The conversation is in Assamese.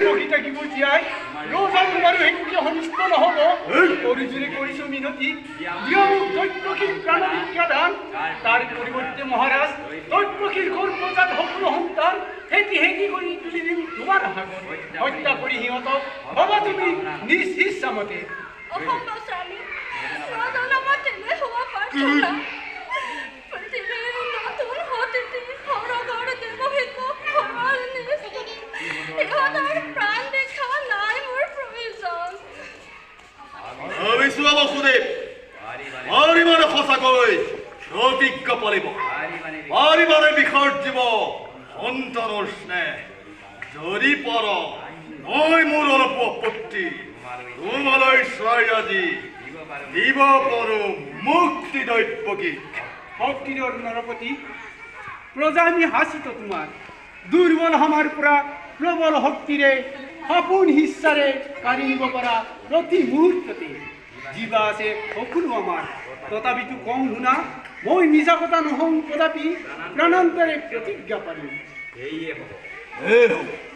বকিতা কি বুঝিয়াই রোজা তোমার হেঁটে হনিষ্ঠ নহব অরিজুরে করিস মিনতি দিয়মুখ দৈত্যকীর প্রাণভিক্ষা দান তার পরিবর্তে মহারাজ দৈত্যকীর ঘোর প্রজাত হকুল সন্তান হেঁটি হেঁটি কৰি তুলি দিম তোমাৰ হাগত হত্যা কৰি সিহঁত হবা তুমি নিজ ইচ্ছামতে অসম্ভৱ স্বামী ৰজনামা তেনে হোৱা পাৰ্থনা পৃথিৱীৰ নতুন হতিতে সৰগৰ দেৱহিত ভৰাল নিজ ইহঁতৰ প্ৰাণ দেখা নাই মোৰ প্ৰয়োজন বিষ্ণু বসুদেৱ পাৰিবানে সঁচাকৈ প্ৰতিজ্ঞ পালিব পাৰিবানে বিসৰ্জিব সন্তানৰ স্নেহ যদি পৰ মই মোৰ অলপ আপত্তি তোমালৈ চাই আজি দিব পাৰো মুক্তি দৈত্যকী শক্তিৰ নৰপতি প্ৰজা আমি হাসিত তোমাৰ দুৰ্বল আমাৰ পৰা প্ৰবল শক্তিৰে সপোন ইচ্ছাৰে কাঢ়ি নিব পৰা প্ৰতি মুহূৰ্ততে জীৱা আছে সকলো আমাৰ তথাপিতো কম শুনা মই মিছা কথা নহওঁ কদাপি প্ৰাণান্তৰে প্ৰতিজ্ঞা পাৰিম এই হ'ব